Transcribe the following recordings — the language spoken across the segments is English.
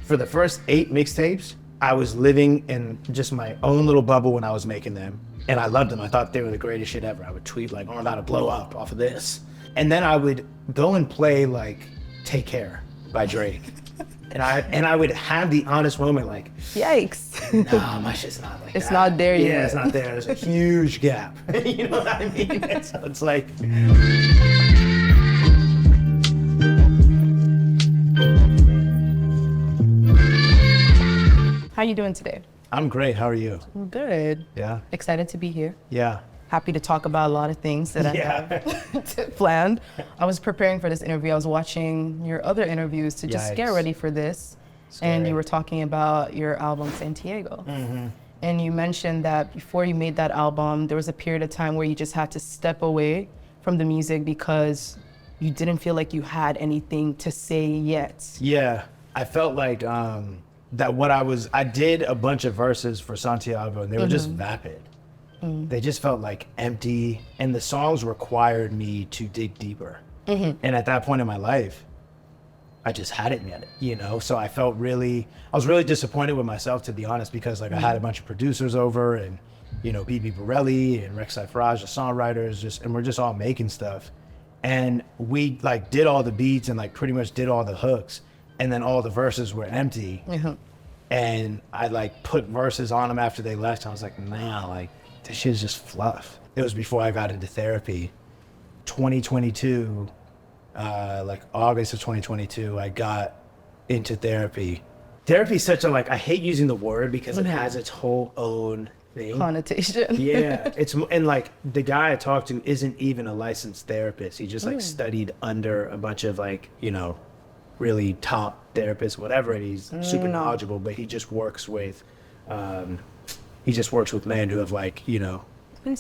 For the first 8 mixtapes, I was living in just my own little bubble when I was making them. And I loved them. I thought they were the greatest shit ever. I would tweet like, oh, I'm about to blow up off of this. And then I would go and play like Take Care by Drake. And I would have the honest moment like, yikes. no, my shit's not like it's that. not there yet. Yeah, it's not there. There's a huge gap. You know what I mean? So it's like... How you doing today? I'm great. How are you? I'm good. Yeah. Excited to be here. Yeah. Happy to talk about a lot of things that I have planned. I was preparing for this interview. I was watching your other interviews to just get ready for this. And you were talking about your album, Santiago. Mm-hmm. And you mentioned that before you made that album, there was a period of time where you just had to step away from the music because you didn't feel like you had anything to say yet. Yeah. I felt like that I did a bunch of verses for Santiago and they were just vapid. They just felt like empty, and the songs required me to dig deeper. And at that point in my life, I just hadn't yet, you know? So I was really disappointed with myself, to be honest, because like I had a bunch of producers over and, you know, BB Borelli and Rex Cypherage, the songwriters, and we're just all making stuff. And we like did all the beats and like pretty much did all the hooks, and then all the verses were empty. And I like put verses on them after they left, and I was like, nah, like, this shit's just fluff. It was before I got into therapy. 2022, like August of 2022, I got into therapy. Therapy is such a, like, I hate using the word because it has its whole own thing. Connotation. Yeah, and like the guy I talked to isn't even a licensed therapist. He just like studied under a bunch of like, you know, really top therapists, whatever, and he's super knowledgeable, but he just works with men who have like, you know,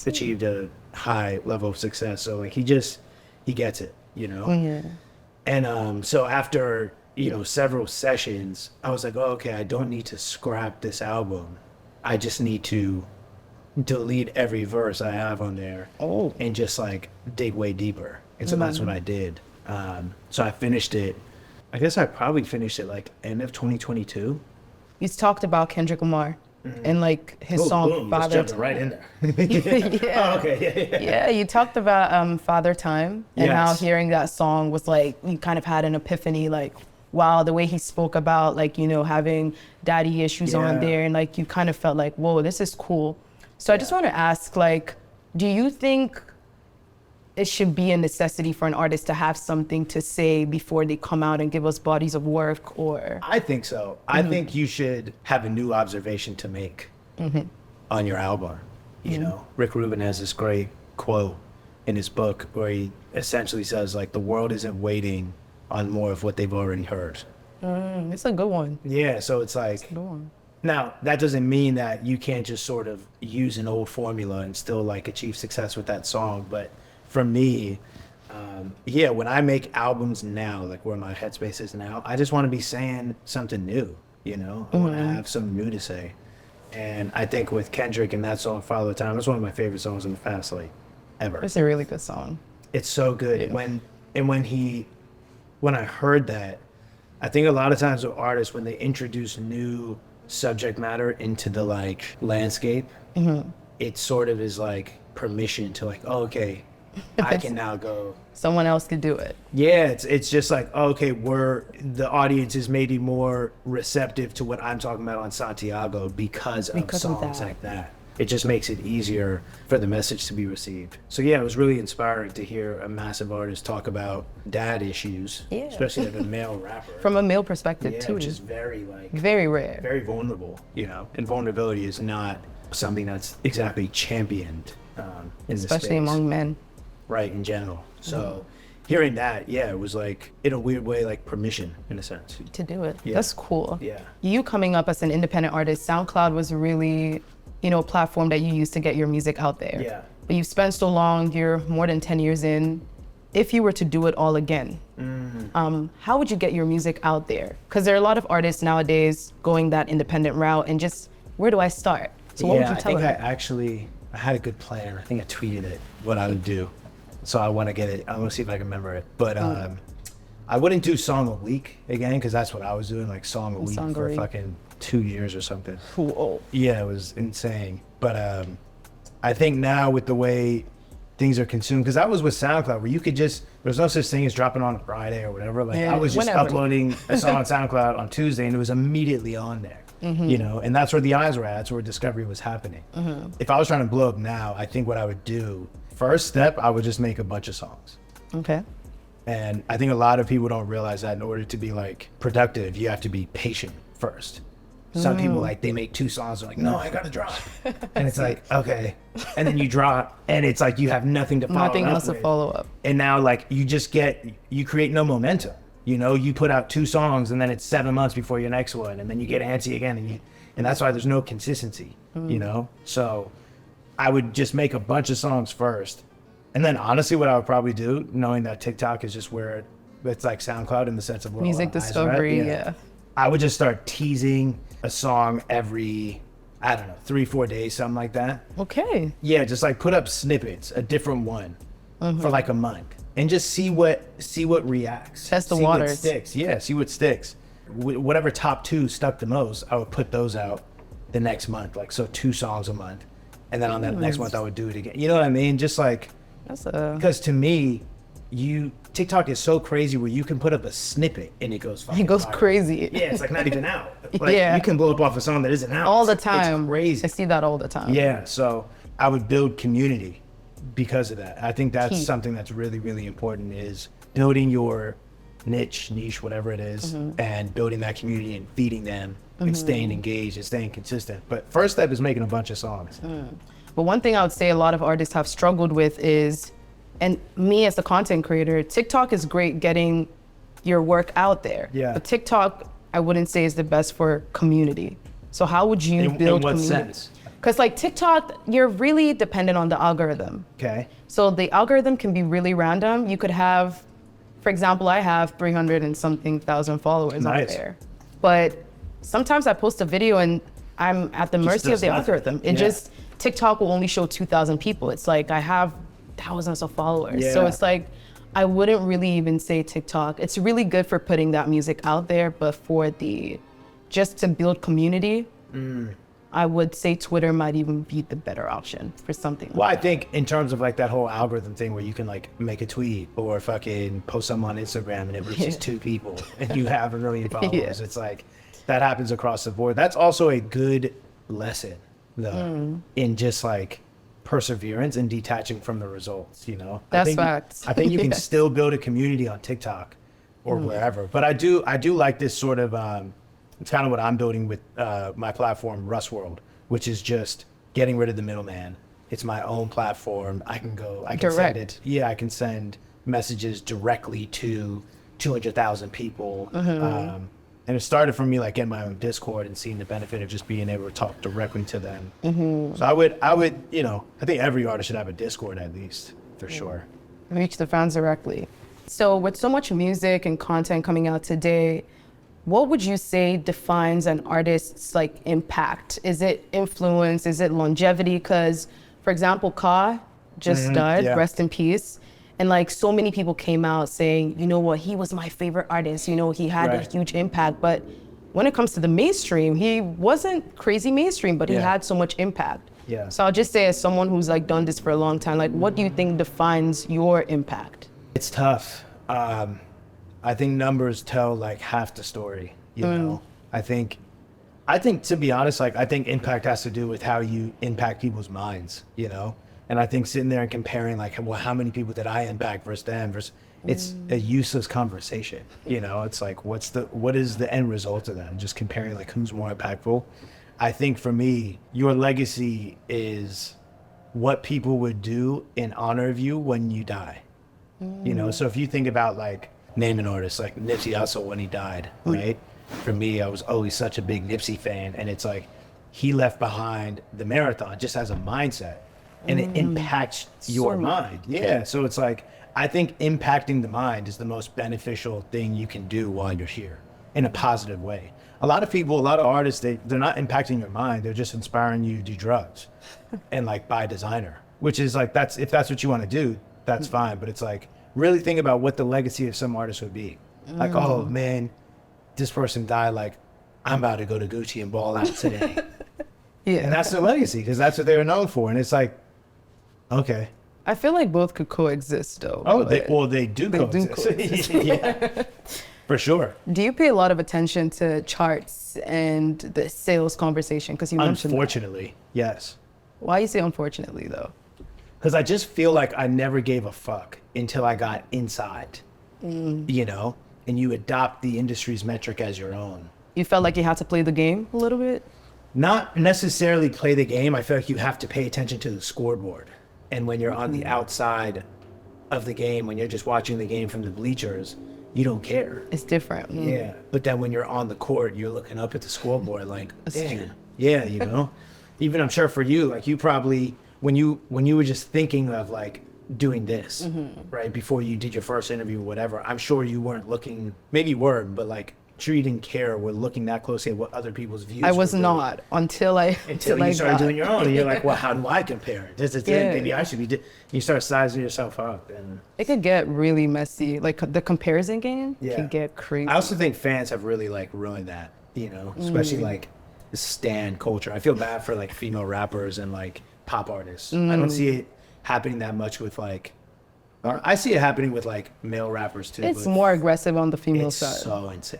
achieved a high level of success. So like he gets it, you know? And so after, you know, several sessions, I was like, oh, okay, I don't need to scrap this album. I just need to delete every verse I have on there and just like dig way deeper. And so that's what I did. So I finished it. I guess I probably finished it like end of 2022. You talked about Kendrick Omar and like his song Father Time. Right in there. Yeah. Oh, okay. Yeah, you talked about Father Time and how hearing that song was like, you kind of had an epiphany, like, wow, the way he spoke about like, you know, having daddy issues on there, and like you kind of felt like, whoa, this is cool. So I just want to ask, like, do you think it should be a necessity for an artist to have something to say before they come out and give us bodies of work? Or I think so. I think you should have a new observation to make on your album. You know, Rick Rubin has this great quote in his book where he essentially says like, the world isn't waiting on more of what they've already heard. It's a good one. Yeah, so it's like, now that doesn't mean that you can't just sort of use an old formula and still like achieve success with that song, but for me, when I make albums now, like where my headspace is now, I just want to be saying something new, you know? I want to have something new to say. And I think with Kendrick and that song, Father Time, that's one of my favorite songs in the past, like, ever. It's a really good song. It's so good. Yeah. When I heard that, I think a lot of times with artists, when they introduce new subject matter into the like landscape, it sort of is like permission to like, oh, okay, I can now go. Someone else could do it. Yeah, it's just like, okay, the audience is maybe more receptive to what I'm talking about on Santiago because of songs like that. It just makes it easier for the message to be received. So yeah, it was really inspiring to hear a massive artist talk about dad issues, especially like a male rapper. From a male perspective too. Which is very rare. Very vulnerable, you know, and vulnerability is not something that's exactly championed in this space. Especially among men. Right, in general. So hearing that, it was like, in a weird way, like permission, in a sense. To do it. Yeah. That's cool. Yeah. You coming up as an independent artist, SoundCloud was really, you know, a platform that you used to get your music out there. Yeah. But you've spent so long, you're more than 10 years in. If you were to do it all again, how would you get your music out there? Because there are a lot of artists nowadays going that independent route, and just, where do I start? So what would you tell them? I had a good plan. I think I tweeted it, what I would do. So I want to get it. I want to see if I can remember it. But I wouldn't do song a week again, because that's what I was doing, like song a week for fucking 2 years or something. Cool. Yeah, it was insane. But I think now with the way things are consumed, because I was with SoundCloud where you could just, there's no such thing as dropping on a Friday or whatever. Like I was just uploading a song on SoundCloud on Tuesday and it was immediately on there, you know, and that's where the eyes were at. That's where discovery was happening. If I was trying to blow up now, I think what I would do, first step, I would just make a bunch of songs. Okay. And I think a lot of people don't realize that in order to be like productive, you have to be patient first. Some people like they make 2 songs, they're like, no, I gotta drop. And it's like, okay. And then you drop and it's like you have nothing to follow up. Nothing else to follow up. And now like you create no momentum. You know, you put out 2 songs and then it's 7 months before your next one, and then you get antsy again, and that's why there's no consistency, you know? So I would just make a bunch of songs first. And then honestly what I would probably do, knowing that TikTok is just where it's like SoundCloud in the sense of where music discovery, yeah. I would just start teasing a song every, I don't know, 3-4 days, something like that. Okay. Yeah, just like put up snippets, a different one for like a month, and just see what reacts. Test the waters. What sticks. Yeah, see what sticks. Whatever top 2 stuck the most, I would put those out the next month. Like, so 2 songs a month, and then on that next month I would do it again. You know what I mean? Just like, because to me, TikTok is so crazy where you can put up a snippet and it goes fucking viral. Crazy. Yeah, it's like not even out. Like, you can blow up off a song that isn't out. All the time. It's crazy. I see that all the time. Yeah, so I would build community because of that. I think that's something that's really, really important, is building your niche, whatever it is, and building that community and feeding them and staying engaged and staying consistent. But first step is making a bunch of songs. But one thing I would say a lot of artists have struggled with is, and me as a content creator, TikTok is great getting your work out there. Yeah. But TikTok, I wouldn't say is the best for community. So how would you build community? In what sense? Because like TikTok, you're really dependent on the algorithm. Okay. So the algorithm can be really random. You could have, for example, I have 300 and something thousand followers out there. But sometimes I post a video and I'm at the mercy of the algorithm. TikTok will only show 2,000 people. It's like I have thousands of followers. So it's like, I wouldn't really even say TikTok. It's really good for putting that music out there, but for just to build community, I would say Twitter might even be the better option for something. Well, I think in terms of like that whole algorithm thing where you can like make a tweet or fucking post something on Instagram and it reaches 2 people and you have 1 million followers. It's like, that happens across the board. That's also a good lesson though, in just like perseverance and detaching from the results, you know? That's facts. I think you can still build a community on TikTok or wherever. But I do like this sort of, it's kind of what I'm building with my platform, Russ World, which is just getting rid of the middleman. It's my own platform. I can send it. Yeah, I can send messages directly to 200,000 people. And it started from me like getting my own Discord and seeing the benefit of just being able to talk directly to them. So I would, you know, I think every artist should have a Discord at least, for sure. Reach the fans directly. So with so much music and content coming out today, what would you say defines an artist's like impact? Is it influence? Is it longevity? Because, for example, Ka just died, rest in peace. And like so many people came out saying, you know what, he was my favorite artist, you know, he had a huge impact. But when it comes to the mainstream, he wasn't crazy mainstream, but he had so much impact. So I'll just say, as someone who's like done this for a long time, like what do you think defines your impact? It's tough. I think numbers tell like half the story, you know? I think to be honest, like I think impact has to do with how you impact people's minds, you know? And I think sitting there and comparing like, well, how many people did I impact versus them it's a useless conversation. You know, it's like, what is the end result of that? Just comparing like who's more impactful. I think for me, your legacy is what people would do in honor of you when you die. You know, so if you think about like, name an artist like Nipsey Hussle when he died, right? For me, I was always such a big Nipsey fan, and it's like, he left behind the marathon just as a mindset. And it impacts your mind. Yeah, so it's like, I think impacting the mind is the most beneficial thing you can do while you're here in a positive way. A lot of people, a lot of artists, they're not impacting your mind, they're just inspiring you to do drugs and like buy designer, which is like, if that's what you want to do, that's fine. But it's like, really think about what the legacy of some artist would be. Like, oh man, this person died. Like, I'm about to go to Gucci and ball out today. Yeah. And that's their legacy because that's what they were known for. And it's like, okay. I feel like both could coexist though. Oh, they do coexist. Yeah, for sure. Do you pay a lot of attention to charts and the sales conversation? Because you mentioned Unfortunately, yes. Why you say unfortunately though? Because I just feel like I never gave a fuck until I got inside, you know? And you adopt the industry's metric as your own. You felt like you had to play the game a little bit? Not necessarily play the game. I feel like you have to pay attention to the scoreboard. And when you're on the outside of the game, when you're just watching the game from the bleachers, you don't care. It's different. Yeah. But then when you're on the court, you're looking up at the scoreboard like, That's dang. true. Yeah, you know? Even I'm sure for you, like you probably, when you were just thinking of like doing this, right, before you did your first interview or whatever, I'm sure you weren't looking, maybe you were, but like, sure you didn't care, we're looking that closely at what other people's views I was were not until you you started doing your own, and you're like, well, how do I compare? This is it. Maybe I should be. You start sizing yourself up, and it could get really messy. Like the comparison game can get crazy. I also think fans have really like ruined that, you know, especially like the stan culture. I feel bad for like female rappers and like pop artists. I don't see it happening that much with like. I see it happening with like male rappers too. It's but more aggressive on the female it's side. so insane.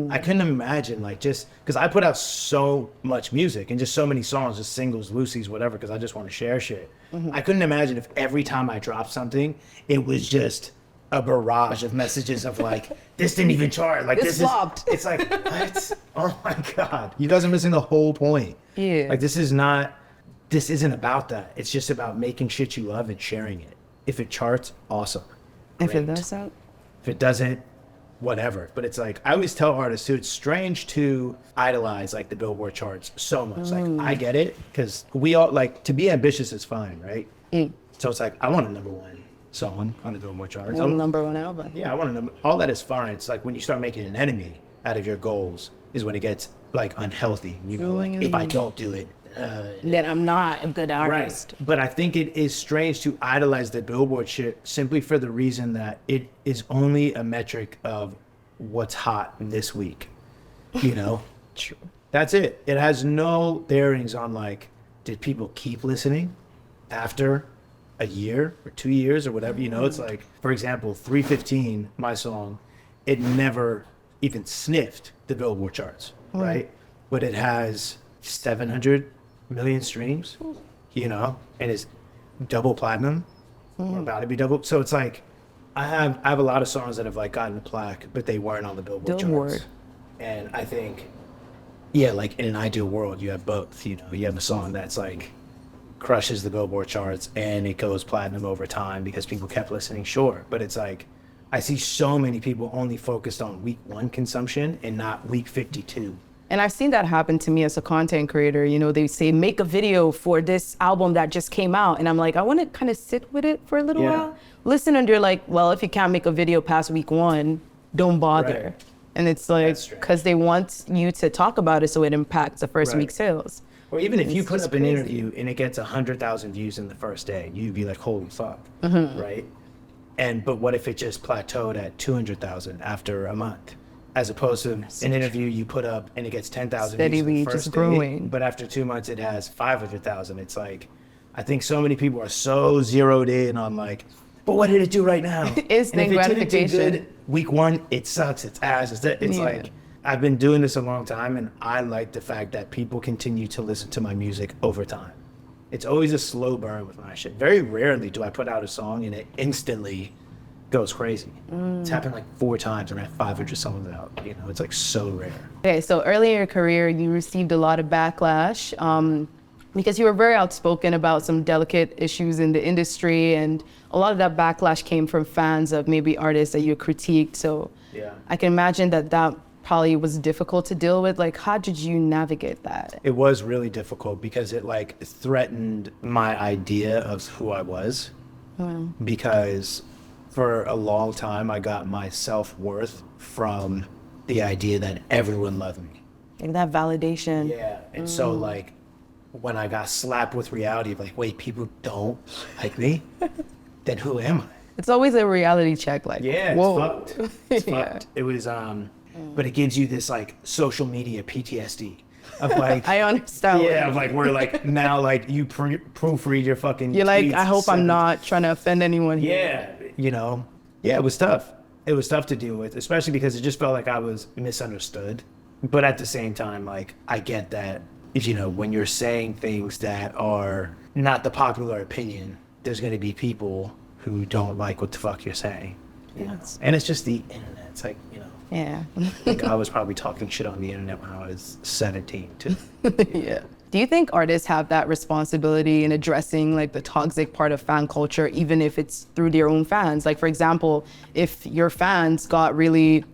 I couldn't imagine like just because I put out so much music and just so many songs, just singles, Lucy's, whatever, because I just want to share shit. I couldn't imagine if every time I dropped something, it was just a barrage of messages of like, this didn't even chart. Like This flopped. It's like, what? Oh my God. You guys are missing the whole point. Yeah. Like this isn't about that. It's just about making shit you love and sharing it. If it charts, awesome. If it Great. doesn't, If it doesn't, whatever. But it's like, I always tell artists too, it's strange to idolize like the Billboard charts so much. Like, I get it, because we all like, to be ambitious is fine, right? So it's like, I want a #1 song on the Billboard charts. number one album. Yeah, I want a number. All that is fine. It's like when you start making an enemy out of your goals is when it gets like unhealthy. You know, like, if I don't do it, Then I'm not a good artist. right. But I think it is strange to idolize the Billboard shit simply for the reason that it is only a metric of what's hot this week. You know? True. That's it. It has no bearings on like, did people keep listening after a year or 2 years or whatever? You know, it's like, for example, 315, my song, it never even sniffed the Billboard charts, right? But it has 700 million streams, you know, and it's double platinum or about to be double. So it's like, I have a lot of songs that have like gotten a plaque, but they weren't on the Billboard charts. And I think, yeah, like in an ideal world, you have both. You know, you have a song that's like crushes the Billboard charts and it goes platinum over time because people kept listening. Sure, but it's like I see so many people only focused on week 1 consumption and not week 52. And I've seen that happen to me as a content creator. You know, they say, make a video for this album that just came out. And I'm like, I want to kind of sit with it for a little while. Listen, and you're like, well, if you can't make a video past week 1, don't bother. Right. And it's like, because they want you to talk about it so it impacts the first week sales. Or even if you put just up an crazy. interview and it gets 100,000 views in the first day, you'd be like, holy fuck, right? But what if it just plateaued at 200,000 after a month? As opposed to an interview you put up and it gets 10,000 views in the Steadily first just day, growing. but after 2 months it has 500,000. It's like, I think so many people are so zeroed in on like, but what did it do right now? Instant And if it didn't do gratification. good, week 1, it sucks, it's ass. It's like, I've been doing this a long time and I like the fact that people continue to listen to my music over time. It's always a slow burn with my shit. Very rarely do I put out a song and it instantly goes crazy. It's happened like 4 times and I have 500 songs out. You know, it's like so rare. Okay, so early in your career, you received a lot of backlash because you were very outspoken about some delicate issues in the industry, and a lot of that backlash came from fans of maybe artists that you critiqued. So I can imagine that probably was difficult to deal with. Like, how did you navigate that? It was really difficult because it like threatened my idea of who I was. Because for a long time, I got my self-worth from the idea that everyone loved me. Like that validation. Yeah, and so like when I got slapped with reality of like, wait, people don't like me, then who am I? It's always a reality check, like, yeah, whoa. it's fucked. It's fucked. It was, but it gives you this like social media PTSD of like, I understand. yeah, of like, where like now like you proofread your fucking You're like, tweets I hope I'm not trying to offend anyone here. Yeah, you know, yeah, it was tough. It was tough to deal with, especially because it just felt like I was misunderstood. But at the same time, like, I get that, you know, when you're saying things that are not the popular opinion, there's going to be people who don't like what the fuck you're saying. Yes. And it's just the internet. It's like, you know. Yeah. Like I was probably talking shit on the internet when I was 17 too. Yeah. Do you think artists have that responsibility in addressing like the toxic part of fan culture, even if it's through their own fans? Like, for example, if your fans got really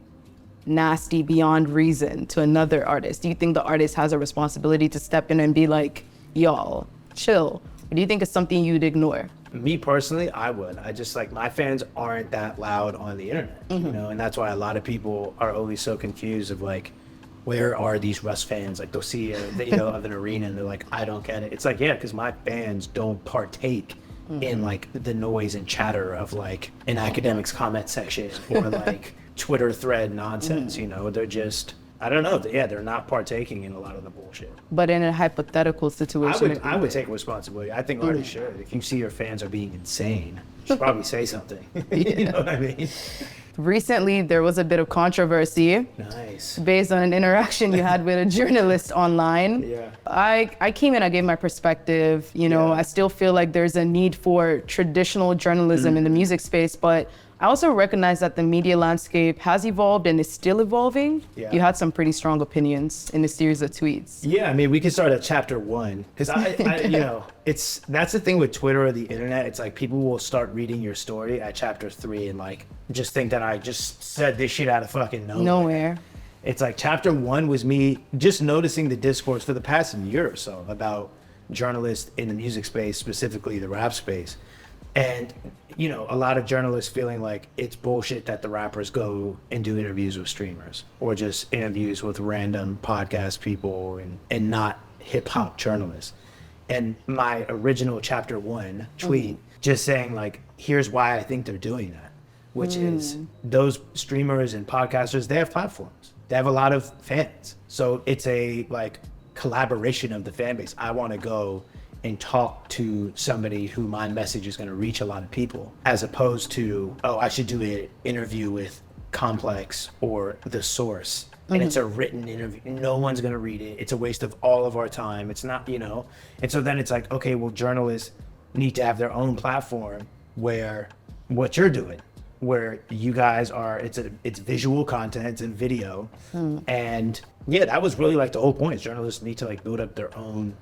nasty beyond reason to another artist, do you think the artist has a responsibility to step in and be like, y'all, chill? Or do you think it's something you'd ignore? Me personally, I would. I just like, my fans aren't that loud on the internet, you know, and that's why a lot of people are always so confused of like, where are these Russ fans? Like they'll see you know, of an arena and they're like, I don't get it. It's like, yeah, because my fans don't partake in like the noise and chatter of like an academics comment section or like Twitter thread nonsense, you know, they're just, I don't know. Yeah, they're not partaking in a lot of the bullshit. But in a hypothetical situation, I would take responsibility. I think artists should. If you see your fans are being insane, you should probably say something. You know what I mean? Recently, there was a bit of controversy. Nice. Based on an interaction you had with a journalist online. Yeah. I came in, I gave my perspective. You know, I still feel like there's a need for traditional journalism in the music space, but I also recognize that the media landscape has evolved and is still evolving. Yeah. You had some pretty strong opinions in a series of tweets. Yeah, I mean, we can start at chapter 1 because I you know, that's the thing with Twitter or the internet. It's like people will start reading your story at chapter 3 and like just think that I just said this shit out of fucking nowhere. It's like chapter 1 was me just noticing the discourse for the past year or so about journalists in the music space, specifically the rap space. And, you know, a lot of journalists feeling like it's bullshit that the rappers go and do interviews with streamers or just interviews with random podcast people and not hip hop journalists. And my original chapter 1 tweet just saying like, here's why I think they're doing that, which is those streamers and podcasters, they have platforms. They have a lot of fans. So it's a like collaboration of the fan base. I want to go and talk to somebody who my message is going to reach a lot of people, as opposed to, oh, I should do an interview with Complex or The Source. And it's a written interview. No one's going to read it. It's a waste of all of our time. It's not, you know. And so then it's like, okay, well, journalists need to have their own platform where what you're doing, where you guys are, it's visual content, it's in video. And yeah, that was really like the whole point. Journalists need to like build up their own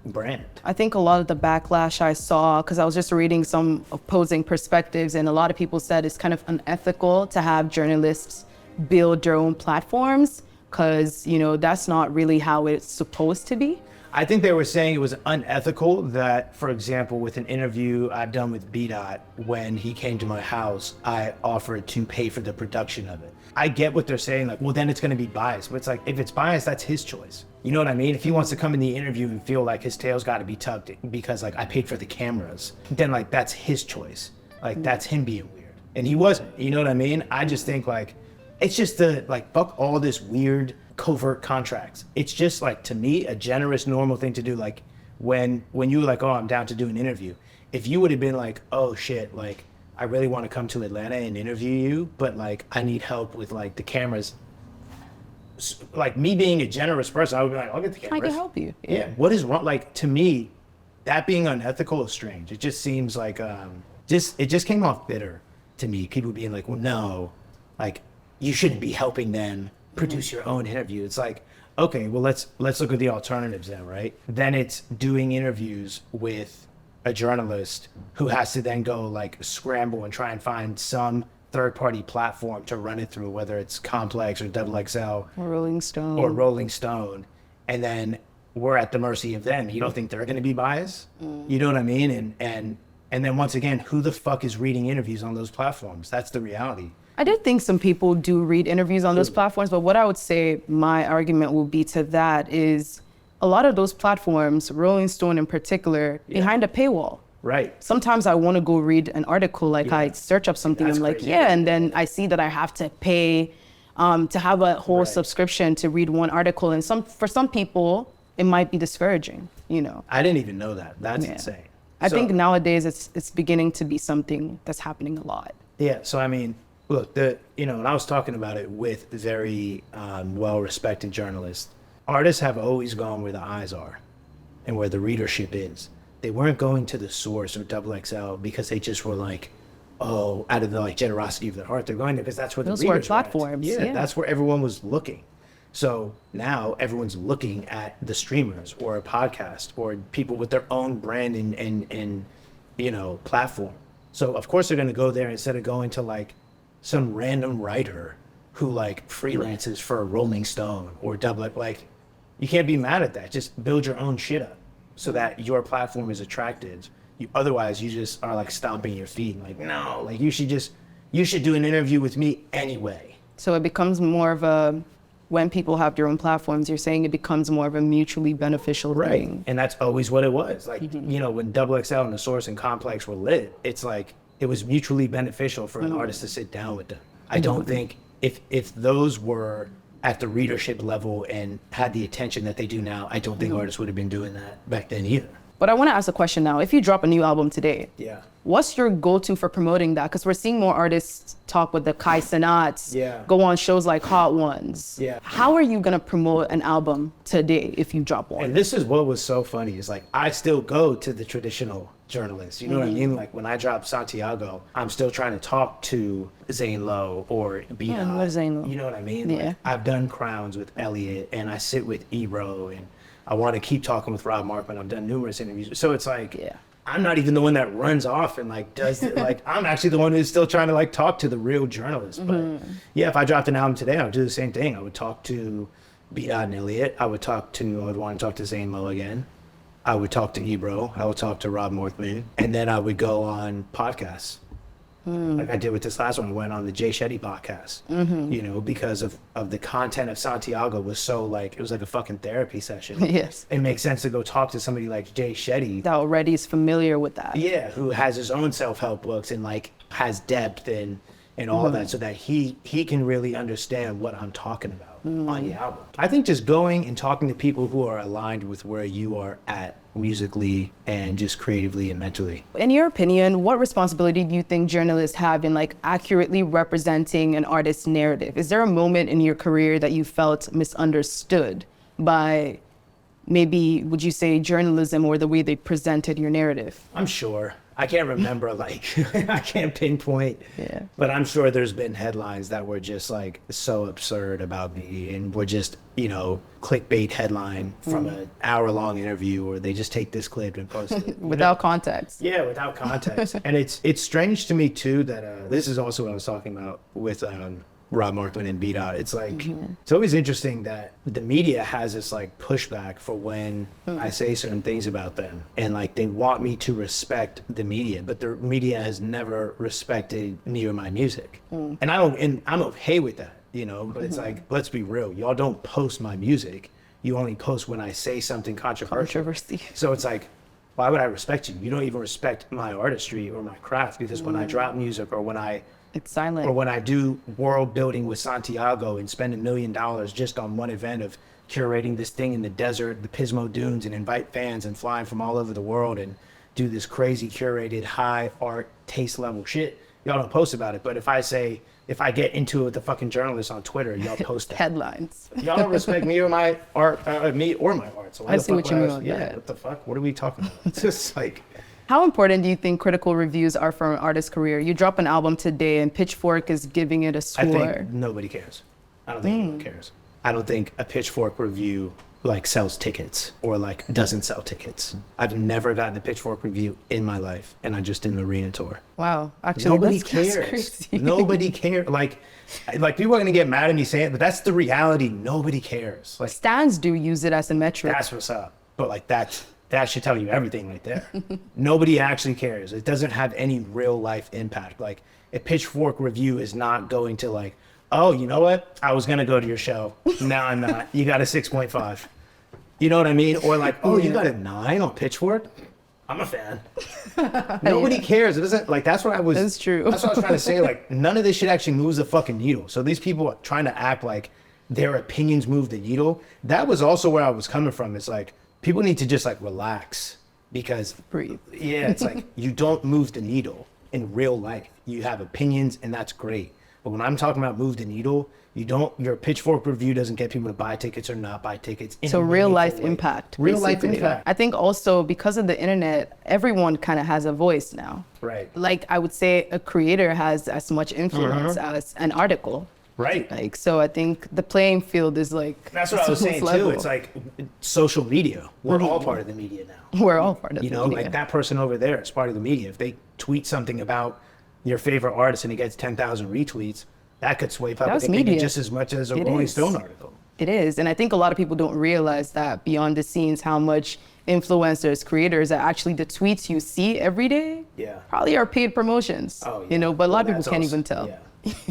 brand. I think a lot of the backlash I saw, because I was just reading some opposing perspectives, and a lot of people said it's kind of unethical to have journalists build their own platforms, because, you know, that's not really how it's supposed to be. I think they were saying it was unethical that, for example, with an interview I've done with B-Dot, when he came to my house, I offered to pay for the production of it. I get what they're saying, like, well, then it's going to be biased. But it's like, if it's biased, that's his choice. You know what I mean? If he wants to come in the interview and feel like his tail's got to be tucked because, like, I paid for the cameras, then, like, that's his choice. Like, that's him being weird. And he wasn't. You know what I mean? I just think, like, it's just fuck all this weird covert contracts. It's just, like, to me, a generous, normal thing to do. Like, when you were like, oh, I'm down to do an interview. If you would have been like, oh, shit, like, I really want to come to Atlanta and interview you, but like I need help with like the cameras. Like me being a generous person, I would be like, I'll get the cameras. I can help you. Yeah. What is wrong? Like to me, that being unethical is strange. It just seems like it just came off bitter to me. People being like, well, no, like you shouldn't be helping them produce your own interview. It's like, okay, well let's look at the alternatives then, right? Then it's doing interviews with a journalist who has to then go like scramble and try and find some third-party platform to run it through, whether it's Complex or XXL or Rolling Stone. And then we're at the mercy of them. You don't think they're going to be biased? You know what I mean? And then once again, who the fuck is reading interviews on those platforms? That's the reality. I did think some people do read interviews on those platforms, but what I would say my argument will be to that is a lot of those platforms, Rolling Stone in particular, behind a paywall. Right. Sometimes I want to go read an article, like I search up something, I'm like, crazy. and then I see that I have to pay to have a whole subscription to read one article. And for some people, it might be discouraging, I didn't even know that. That's insane. I think nowadays it's beginning to be something that's happening a lot. Yeah. So, I mean, look, and I was talking about it with very well-respected journalists. Artists have always gone where the eyes are and where the readership is. They weren't going to the Source or XXL because they just were like, oh, out of the like generosity of their heart, they're going there because that's where the Those readers were platforms. Yeah, that's where everyone was looking. So now everyone's looking at the streamers or a podcast or people with their own brand and platform. So of course they're going to go there instead of going to like some random writer who like freelances for a Rolling Stone or double. Like, you can't be mad at that. Just build your own shit up so that your platform is attractive. Otherwise you just are like stomping your feet. Like, no, like you should do an interview with me anyway. So it becomes more of when people have their own platforms, you're saying it becomes more of a mutually beneficial thing. And that's always what it was. Like, when XXL and the Source and Complex were lit, it's like it was mutually beneficial for an artist to sit down with them. I don't think if those were at the readership level and had the attention that they do now, I don't think artists would have been doing that back then either. But I want to ask a question now. If you drop a new album today, what's your go-to for promoting that? Because we're seeing more artists talk with the Kai Cenats, go on shows like Hot Ones. How are you going to promote an album today if you drop one? And this is what was so funny is like, I still go to the traditional journalists. You know what I mean? Like when I drop Santiago, I'm still trying to talk to Zane Lowe or B. Yeah, what is Zane Lowe? You know what I mean? Yeah. Like, I've done Crowns with Elliot and I sit with Ebro and I want to keep talking with Rob Markman. I've done numerous interviews. So it's like, I'm not even the one that runs off and like does it. Like, I'm actually the one who's still trying to like talk to the real journalists. But if I dropped an album today, I would do the same thing. I would talk to B. and Elliot. I would want to talk to Zane Lowe again. I would talk to Ebro. I would talk to Rob Markman. And then I would go on podcasts. Like I did with this last one. I went on the Jay Shetty podcast, because of the content of Santiago was so like, it was like a fucking therapy session. Yes. It makes sense to go talk to somebody like Jay Shetty. That already is familiar with that. Yeah, who has his own self-help books and like has depth and all of that so that he can really understand what I'm talking about on the album. I think just going and talking to people who are aligned with where you are at musically and just creatively and mentally. In your opinion, what responsibility do you think journalists have in like accurately representing an artist's narrative? Is there a moment in your career that you felt misunderstood by maybe, would you say, journalism or the way they presented your narrative? I'm sure. I can't remember, like, I can't pinpoint, but I'm sure there's been headlines that were just like so absurd about me and were just, clickbait headline from an hour-long interview, or they just take this clip and post it. Without context. Yeah, without context. And it's strange to me too that this is also what I was talking about with Rob Markman and B-Dot. It's like, it's always interesting that the media has this like pushback for when I say certain things about them. And like, they want me to respect the media, but the media has never respected me or my music. And I'm okay with that, but it's like, let's be real. Y'all don't post my music. You only post when I say something controversial. So it's like, why would I respect you? You don't even respect my artistry or my craft, because when I drop music or when it's silent. Or when I do world building with Santiago and spend $1 million just on one event of curating this thing in the desert, the Pismo Dunes, and invite fans and flying from all over the world and do this crazy curated high art taste level shit, y'all don't post about it. But if I get into it with the fucking journalists on Twitter, y'all post that. Headlines. Y'all don't respect me or my art, me or my art. So I see what you mean. Yeah, what the fuck? What are we talking about? It's just like... How important do you think critical reviews are for an artist's career? You drop an album today and Pitchfork is giving it a score. I think nobody cares. I don't think anyone cares. I don't think a Pitchfork review like sells tickets or like doesn't sell tickets. I've never gotten a Pitchfork review in my life, and I just did an arena tour. Wow, actually, nobody that's cares. crazy. Nobody cares. Like people are gonna get mad at me saying it, but that's the reality. Nobody cares. Like, Stans do use it as a metric. that's what's up. But like that should tell you everything right there. Nobody actually cares. It doesn't have any real life impact. Like, a Pitchfork review is not going to like, oh, you know what? I was going to go to your show. Now I'm not. You got a 6.5. You know what I mean? Or like, oh, you got a 9 on Pitchfork? I'm a fan. Nobody cares. It doesn't, like, that's what I was. That's true. That's what I was trying to say. Like, none of this shit actually moves the fucking needle. So these people are trying to act like their opinions move the needle. That was also where I was coming from. It's like, people need to just like relax because Breathe. Yeah, it's like you don't move the needle in real life. You have opinions and that's great. But when I'm talking about move the needle, you don't, your pitchfork review doesn't get people to buy tickets or not buy tickets. So real life impact. Real life impact. I think also because of the internet, everyone kind of has a voice now. Right. Like I would say a creator has as much influence as an article. Right. Like, so I think the playing field is like. That's what I was saying too. It's like social media. We're all part of the media now. We're all part of the media. You know, like that person over there is part of the media. If they tweet something about your favorite artist and it gets 10,000 retweets, that could sway public opinion just as much as a Rolling Stone article. It is. And I think a lot of people don't realize that behind the scenes, how much influencers, creators, are actually the tweets you see every day probably are paid promotions. Oh, yeah. You know, but a lot of people can't even tell. Yeah.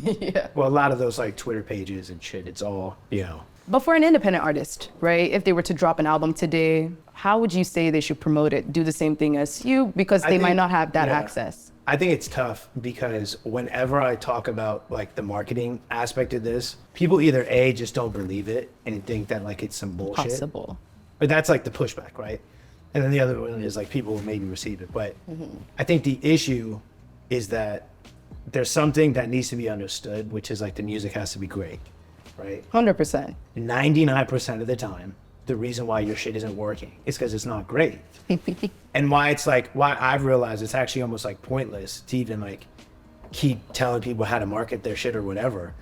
Yeah. Well, a lot of those like Twitter pages and shit, it's all, you know. But for an independent artist, right, if they were to drop an album today, how would you say they should promote it? Do the same thing as you? Because they might not have that access. I think it's tough because whenever I talk about like the marketing aspect of this, people either A, just don't believe it and think that like it's some bullshit. Possible. But that's like the pushback, right? And then the other one is like people will maybe receive it. But I think the issue is that there's something that needs to be understood, which is like the music has to be great, right? 100%. 99% of the time, the reason why your shit isn't working is because it's not great. And why it's like, why I've realized it's actually almost like pointless to even like keep telling people how to market their shit or whatever,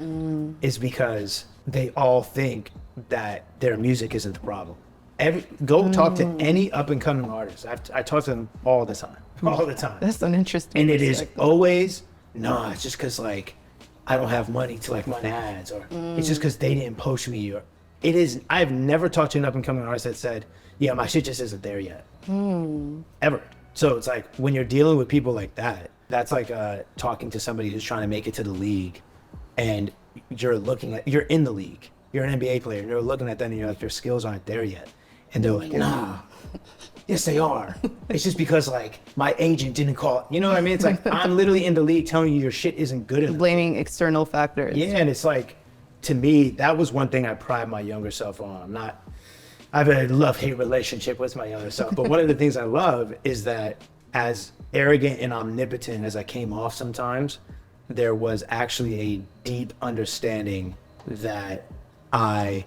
is because they all think that their music isn't the problem. Go talk to any up and coming artist. I talk to them all the time. That's an interesting And it is always, no, it's just because like I don't have money to like run ads, or it's just because they didn't post me, or it is. I've never talked to an up and coming artist that said, yeah, my shit just isn't there yet, ever. So it's like when you're dealing with people like that, that's like talking to somebody who's trying to make it to the league, and you're in the league, you're an NBA player, and you're looking at them and you're like, your skills aren't there yet, and they're like, nah. Yes, they are. It's just because like my agent didn't call. You know what I mean? It's like I'm literally in the league telling you your shit isn't good enough. Blaming external factors. Yeah, and it's like, to me, that was one thing I pride my younger self on. I have a love-hate relationship with my younger self, but one of the things I love is that as arrogant and omnipotent as I came off sometimes, there was actually a deep understanding that and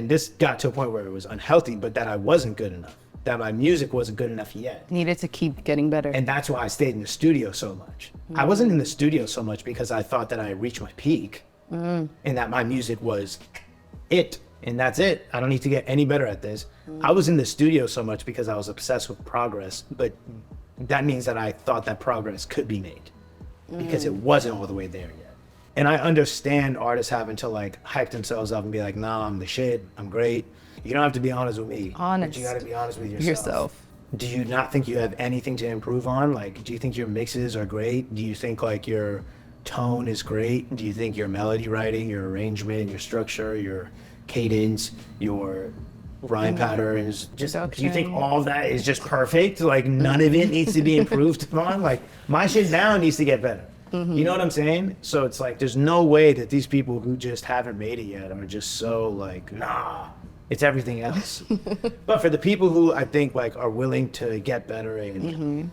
this got to a point where it was unhealthy, but that I wasn't good enough. That my music wasn't good enough yet. Needed to keep getting better. And that's why I stayed in the studio so much. I wasn't in the studio so much because I thought that I had reached my peak and that my music was it. And that's it. I don't need to get any better at this. I was in the studio so much because I was obsessed with progress, but that means that I thought that progress could be made because it wasn't all the way there yet. And I understand artists having to like hype themselves up and be like, nah, I'm the shit, I'm great. You don't have to be honest with me. Honest. But you gotta be honest with yourself. Do you not think you have anything to improve on? Like, do you think your mixes are great? Do you think like your tone is great? Do you think your melody writing, your arrangement, your structure, your cadence, your rhyme pattern is just, do you think all of that is just perfect? Like none of it needs to be improved upon? Like my shit now needs to get better. You know what I'm saying? So it's like, there's no way that these people who just haven't made it yet are just so like, nah. It's everything else. But for the people who I think like are willing to get better, and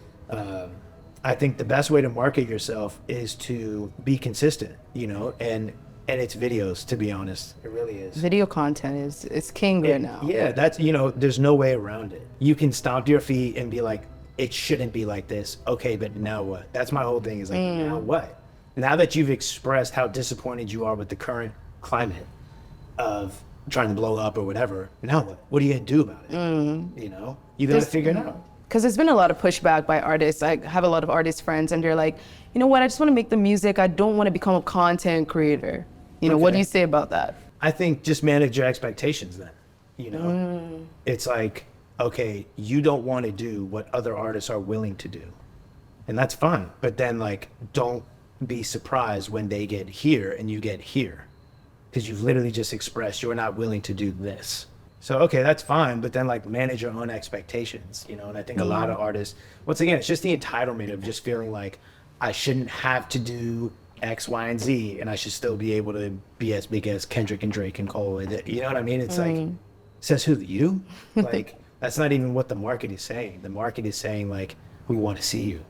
I think the best way to market yourself is to be consistent, you know, and it's videos, to be honest. It really is. Video content is king right now. Yeah, that's, you know, there's no way around it. You can stomp your feet and be like, it shouldn't be like this. Okay, but now what? That's my whole thing is like, now what? Now that you've expressed how disappointed you are with the current climate of trying to blow up or whatever, now what are you gonna do about it? You know, you gotta figure it out. Because there's been a lot of pushback by artists. I have a lot of artist friends and they're like, you know what, I just want to make the music, I don't want to become a content creator. You know, what do you say about that? I think just manage your expectations then, you know? It's like, okay, you don't want to do what other artists are willing to do, and that's fine, but then like don't be surprised when they get here and you get here, because you've literally just expressed you're not willing to do this. So, okay, that's fine, but then like manage your own expectations, you know? And I think a lot of artists, once again, it's just the entitlement of just feeling like I shouldn't have to do X, Y, and Z, and I should still be able to be as big as Kendrick and Drake and Cole. You know what I mean? It's like, says who, you? Like, that's not even what the market is saying. The market is saying like, we want to see you,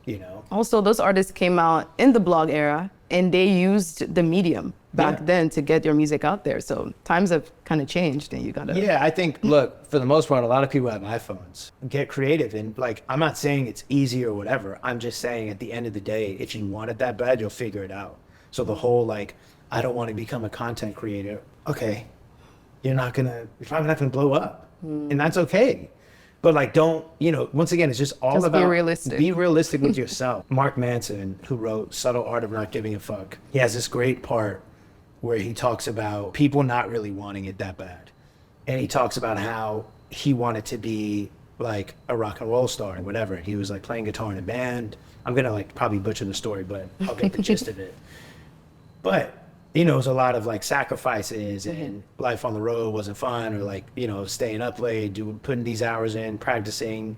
you know? Also, those artists came out in the blog era and they used the medium back then to get your music out there. So times have kind of changed and you gotta. Yeah, I think, look, for the most part, a lot of people have iPhones. Get creative. And like, I'm not saying it's easy or whatever. I'm just saying at the end of the day, if you want it that bad, you'll figure it out. So the whole like, I don't want to become a content creator. Okay, you're probably not gonna blow up. And that's okay. But like, don't, you know, once again, it's just all about be realistic. Be realistic with yourself. Mark Manson, who wrote Subtle Art of Not Giving a Fuck, he has this great part where he talks about people not really wanting it that bad. And he talks about how he wanted to be like a rock and roll star or whatever. He was like playing guitar in a band. I'm gonna like probably butcher the story, but I'll get the gist of it. But you know, it was a lot of like sacrifices and life on the road wasn't fun, or like, you know, staying up late, putting these hours in, practicing,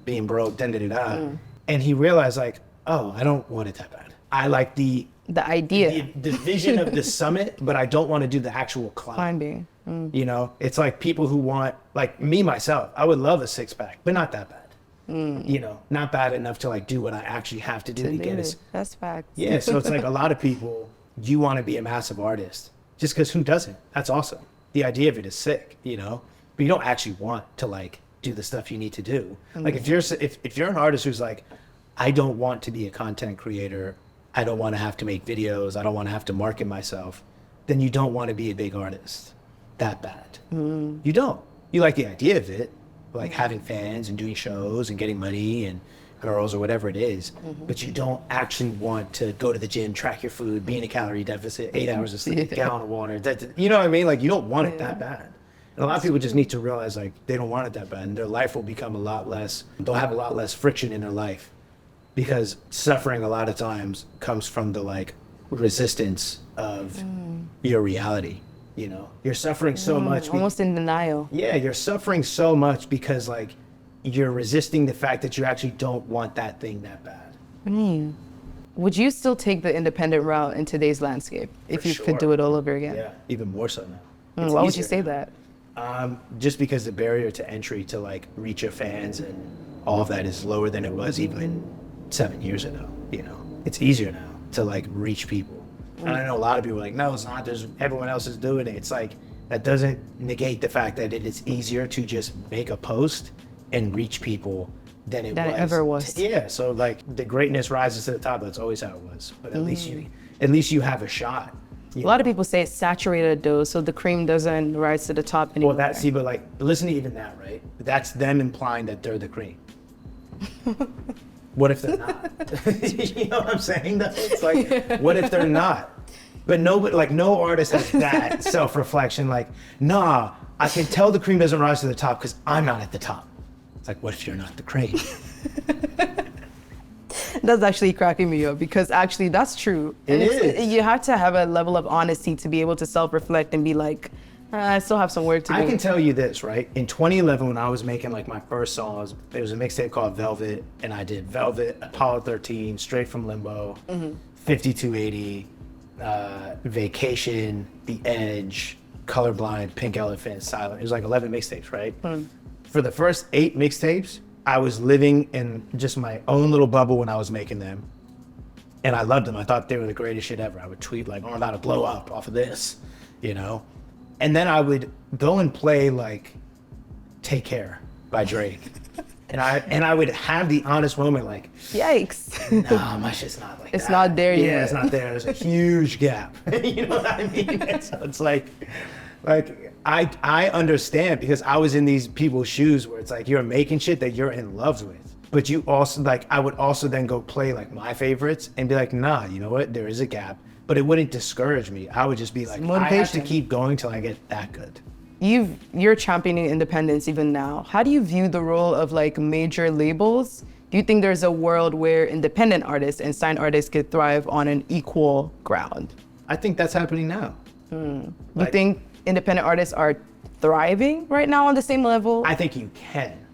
being broke, And he realized like, oh, I don't want it that bad. I like the idea, the vision of the summit, but I don't want to do the actual climbing. You know, it's like people who want, like me, myself, I would love a 6-pack, but not that bad. You know, not bad enough to like do what I actually have to do to get it. That's facts. Yeah, so it's like a lot of people, you want to be a massive artist just because who doesn't? That's awesome. The idea of it is sick, you know, but you don't actually want to like do the stuff you need to do. Like if you're an artist who's like, I don't want to be a content creator, I don't want to have to make videos, I don't want to have to market myself, then you don't want to be a big artist that bad. You don't. You like the idea of it, like having fans and doing shows and getting money and girls or whatever it is, but you don't actually want to go to the gym, track your food, be in a calorie deficit, 8 hours of sleep, gallon of water. You know what I mean? Like you don't want it that bad. And a lot of people just need to realize like they don't want it that bad, and their life will become a lot less, they'll have a lot less friction in their life, because suffering a lot of times comes from the like resistance of your reality. You know, you're suffering so much. Almost in denial. Yeah, you're suffering so much because like you're resisting the fact that you actually don't want that thing that bad. Would you still take the independent route in today's landscape if you could do it all over again? Yeah, even more so now. Why would you say that? Just because the barrier to entry to like reach your fans and all of that is lower than it was even 7 years ago. You know, it's easier now to like reach people. And I know a lot of people are like, no, it's not. Everyone else is doing it. It's like, that doesn't negate the fact that it is easier to just make a post and reach people than it ever was. Yeah, so like the greatness rises to the top. That's always how it was. But at least you have a shot. A lot of people say it's saturated though, so the cream doesn't rise to the top anymore. Well, but like, listen to even that, right? That's them implying that they're the cream. What if they're not? You know what I'm saying? Though? It's like, what if they're not? But nobody, like no artist has that self-reflection. Like, nah, I can tell the cream doesn't rise to the top because I'm not at the top. It's like, what if you're not the cream? That's actually cracking me up, because actually that's true. It is. You have to have a level of honesty to be able to self-reflect and be like, I still have some work to do. I can tell you this, right? In 2011, when I was making like my first songs, it was a mixtape called Velvet, and I did Velvet, Apollo 13, Straight from Limbo, 5280, Vacation, The Edge, Colorblind, Pink Elephant, Silent. It was like 11 mixtapes, right? For the first 8 mixtapes, I was living in just my own little bubble when I was making them. And I loved them. I thought they were the greatest shit ever. I would tweet like, oh, I'm about to blow up off of this, you know? And then I would go and play like Take Care by Drake. And I would have the honest moment like, yikes. No, my shit's not like it's that. Not there yet. Yeah, it's not there. There's a huge gap. You know what I mean? So it's like I understand, because I was in these people's shoes where it's like you're making shit that you're in love with. But you also like, I would also then go play like my favorites and be like, nah, you know what? There is a gap. But it wouldn't discourage me. I would just be like, I have to keep going till I get that good. You're championing independence even now. How do you view the role of like major labels? Do you think there's a world where independent artists and signed artists could thrive on an equal ground? I think that's happening now. You think independent artists are thriving right now on the same level? I think you can,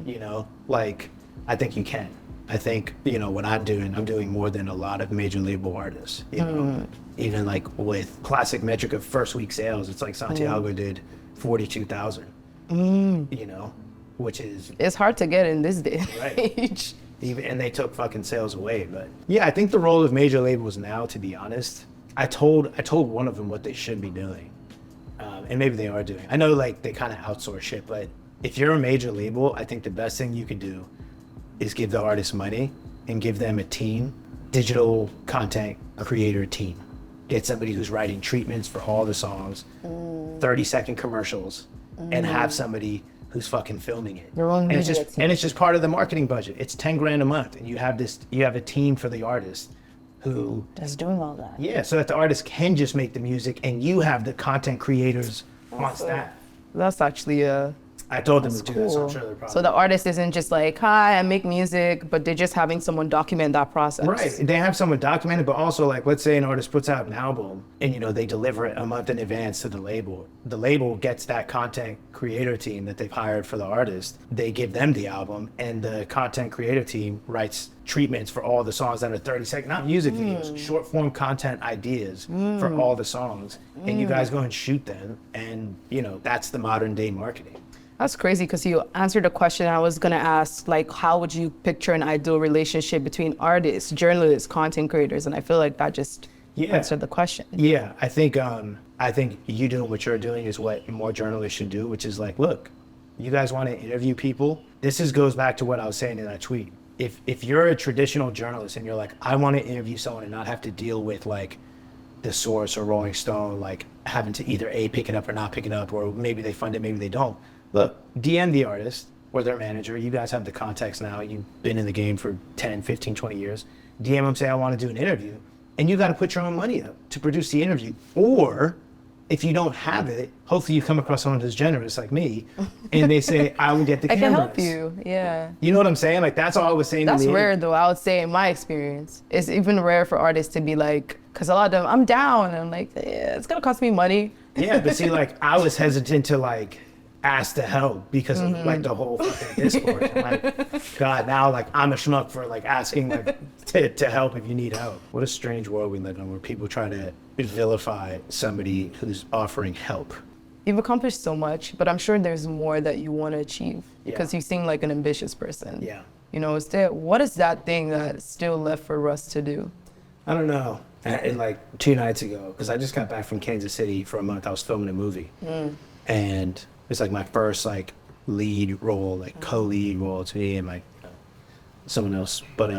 you know, like, I think you can. I think, you know, what I'm doing more than a lot of major label artists, you know, even like with classic metric of first week sales, it's like Santiago did 42,000, you know, which is... It's hard to get in this day and age. Even, and they took fucking sales away. But yeah, I think the role of major labels now, to be honest, I told one of them what they should be doing. And maybe they are doing. I know like they kind of outsource shit, but if you're a major label, I think the best thing you can do is give the artist money and give them a team, digital content creator team. Get somebody who's writing treatments for all the songs, 30-second commercials, and have somebody who's fucking filming it. And it's just part of the marketing budget. It's 10 grand a month, and you have a team for the artist who that's doing all that. Yeah, so that the artist can just make the music, and you have the content creators on staff. That's actually I told them to do that, so I'm sure they're probably... So the artist isn't just like, hi, I make music, but they're just having someone document that process. Right, they have someone document it, but also like, let's say an artist puts out an album and, you know, they deliver it a month in advance to the label. The label gets that content creator team that they've hired for the artist. They give them the album, and the content creator team writes treatments for all the songs that are 30-second, not music videos, short form content ideas for all the songs. And you guys go and shoot them, and, you know, that's the modern day marketing. That's crazy, because you answered a question I was gonna ask, like, how would you picture an ideal relationship between artists, journalists, content creators? And I feel like that just answered the question. Yeah, I think you doing what you're doing is what more journalists should do, which is like, look, you guys want to interview people. Goes back to what I was saying in that tweet. If you're a traditional journalist and you're like, I want to interview someone and not have to deal with like The Source or Rolling Stone, like having to either A, pick it up or not pick it up, or maybe they fund it, maybe they don't. Look, DM the artist or their manager. You guys have the context now. You've been in the game for 10, 15, 20 years. DM them, say, I want to do an interview. And you got to put your own money up to produce the interview. Or if you don't have it, hopefully you come across someone who's generous like me, and they say, I will get the cameras. I can help you, yeah. You know what I'm saying? Like, that's all I was saying. That's rare, though, I would say, in my experience. It's even rare for artists to be like, because a lot of them, I'm down. And I'm like, yeah, it's going to cost me money. Yeah, but see, like, I was hesitant to, like, ask to help because of like the whole fucking Discord. Like, God, now like I'm a schmuck for like asking like to help if you need help. What a strange world we live in where people try to vilify somebody who's offering help. You've accomplished so much, but I'm sure there's more that you want to achieve because you seem like an ambitious person. Yeah. You know, what is that thing that's still left for Russ to do? I don't know. And like 2 nights ago, because I just got back from Kansas City for a month, I was filming a movie. And it's like my first like lead role, like co-lead role to me and like someone else. But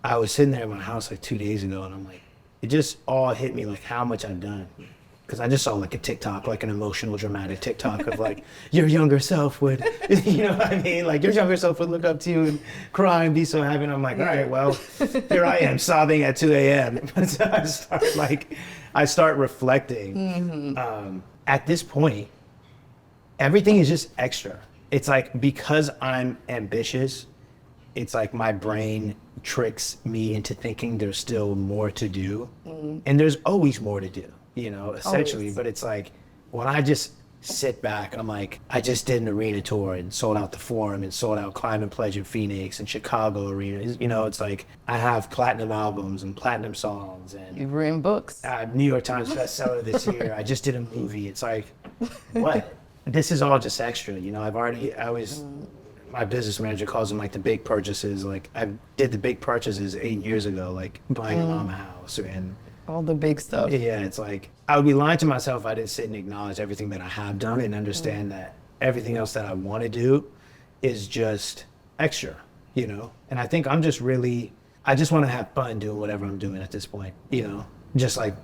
I was sitting there in my house like 2 days ago, and I'm like, it just all hit me like how much I've done. Because I just saw like a TikTok, like an emotional, dramatic TikTok of like, your younger self would, you know what I mean? Like your younger self would look up to you and cry and be so happy. And I'm like, all right, well, here I am sobbing at 2 a.m. So I start reflecting. At this point, everything is just extra. It's like, because I'm ambitious, it's like my brain tricks me into thinking there's still more to do. And there's always more to do, you know, essentially. Always. But it's like, when I just sit back, I'm like, I just did an arena tour and sold out the Forum and sold out Climb and Pledge in Phoenix and Chicago Arena. You know, it's like, I have platinum albums and platinum songs. And you've written books. New York Times bestseller this year. I just did a movie. It's like, what? This is all just extra, you know. My business manager calls them like the big purchases. Like I did the big purchases 8 years ago, like buying a mom a house and all the big stuff. Yeah, it's like, I would be lying to myself if I didn't sit and acknowledge everything that I have done and understand that everything else that I want to do is just extra, you know. And I think I just want to have fun doing whatever I'm doing at this point, you know. Just like,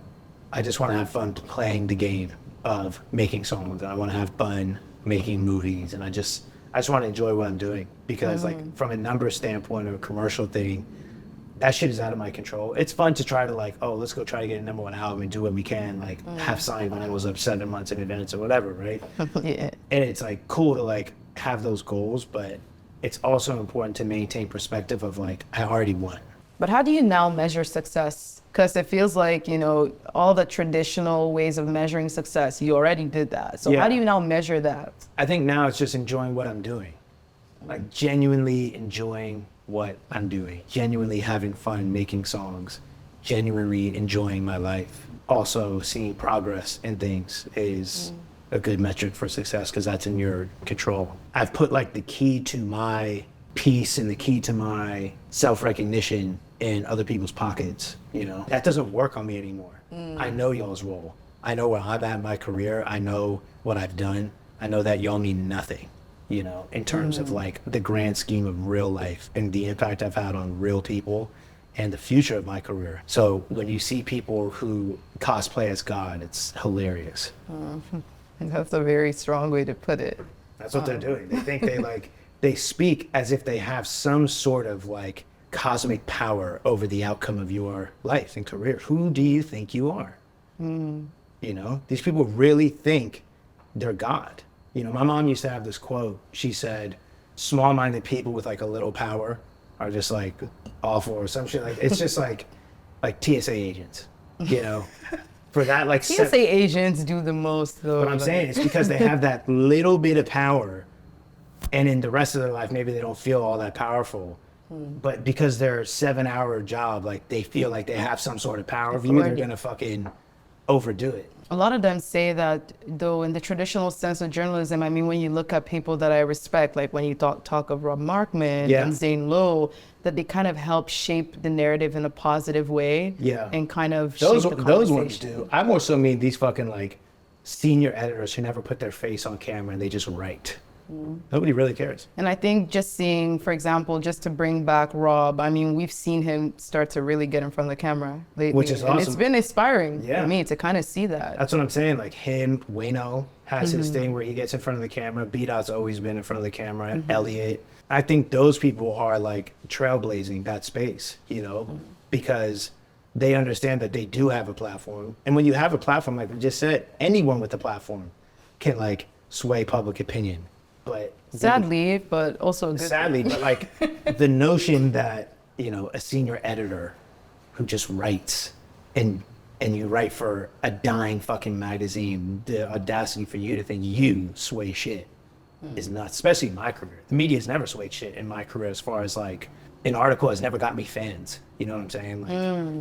I just want to have fun playing the game of making songs. I want to have fun making movies, and I just want to enjoy what I'm doing, because like from a numbers standpoint or a commercial thing, that shit is out of my control. It's fun to try to like, oh, let's go try to get a #1 album and do what we can, like have signed when I was up 7 months in advance or whatever, right? Yeah. And it's like cool to like have those goals, but it's also important to maintain perspective of like, I already won. But how do you now measure success? Because it feels like, you know, all the traditional ways of measuring success, you already did that. So how do you now measure that? I think now it's just enjoying what I'm doing. Like genuinely enjoying what I'm doing. Genuinely having fun making songs. Genuinely enjoying my life. Also seeing progress in things is a good metric for success because that's in your control. I've put like the key to my peace and the key to my self-recognition in other people's pockets, you know? That doesn't work on me anymore. I know y'all's role. I know where I'm at in my career. I know what I've done. I know that y'all mean nothing, you know, in terms of like the grand scheme of real life and the impact I've had on real people and the future of my career. So when you see people who cosplay as God, it's hilarious. That's a very strong way to put it. That's what they're doing. They think they speak as if they have some sort of like cosmic power over the outcome of your life and career. Who do you think you are? You know, these people really think they're God. You know, my mom used to have this quote. She said, small-minded people with like a little power are just like awful or some shit. Like it's just like TSA agents, you know. For that, like TSA agents do the most, though. What I'm saying is because they have that little bit of power, and in the rest of their life, maybe they don't feel all that powerful. But because their 7-hour job, like they feel like they have some sort of power over you, they're gonna fucking overdo it. A lot of them say that, though, in the traditional sense of journalism, I mean, when you look at people that I respect, like when you talk of Rob Markman and Zane Lowe, that they kind of help shape the narrative in a positive way. And kind of those shape the those ones do. I more so mean these fucking like senior editors who never put their face on camera and they just write. Nobody really cares. And I think just seeing, for example, just to bring back Rob, I mean, we've seen him start to really get in front of the camera lately. Which is awesome. And it's been inspiring for me to kind of see that. That's what I'm saying. Like him, Wayno has his thing where he gets in front of the camera. B-Dot's always been in front of the camera. Elliot. I think those people are like trailblazing that space, you know, because they understand that they do have a platform. And when you have a platform, like we just said, anyone with a platform can like sway public opinion. But sadly, but also good. Sadly, but like the notion that, you know, a senior editor who just writes and you write for a dying fucking magazine, the audacity for you to think you sway shit is nuts, especially in my career. The media has never swayed shit in my career as far as like an article has never got me fans. You know what I'm saying?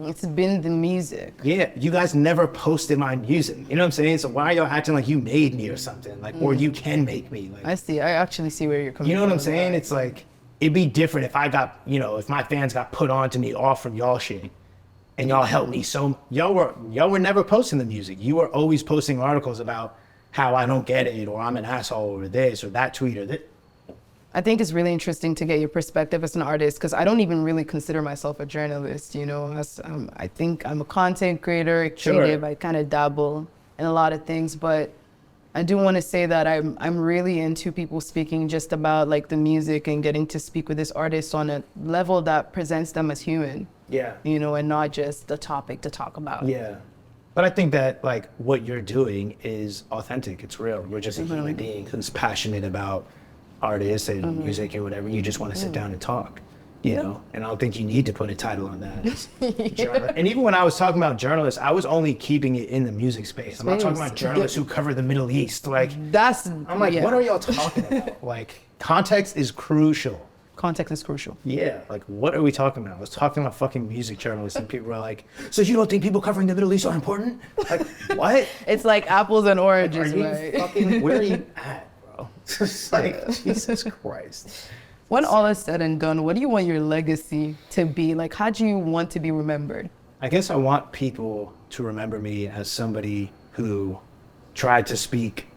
Like, it's been the music. Yeah, you guys never posted my music. You know what I'm saying? So why are y'all acting like you made me or something? Like, or you can make me. Like, I see. I actually see where you're coming from. You know what I'm saying? It's like, it'd be different if I got, you know, if my fans got put on to me all from y'all shit and y'all helped me. So y'all were never posting the music. You were always posting articles about how I don't get it or I'm an asshole or this or that tweet or this. I think it's really interesting to get your perspective as an artist because I don't even really consider myself a journalist, you know. I think I'm a content creator, creative. I kind of dabble in a lot of things, but I do want to say that I'm really into people speaking just about like the music and getting to speak with this artist on a level that presents them as human. Yeah. You know, and not just the topic to talk about. Yeah. But I think that like what you're doing is authentic. It's real. You're just a human being who's passionate about artists and music and whatever. You just want to sit down and talk, you know? And I don't think you need to put a title on that. And even when I was talking about journalists, I was only keeping it in the music space. I'm not talking about journalists who cover the Middle East. Like, I'm like, what are y'all talking about? Like, context is crucial. Context is crucial. Yeah, like what are we talking about? I was talking about fucking music journalists and people were like, so you don't think people covering the Middle East are important? Like, what? It's like apples and oranges, like, fucking, where are you at? It's like, Jesus Christ. When all is said and done, what do you want your legacy to be? Like, how do you want to be remembered? I guess I want people to remember me as somebody who tried to speak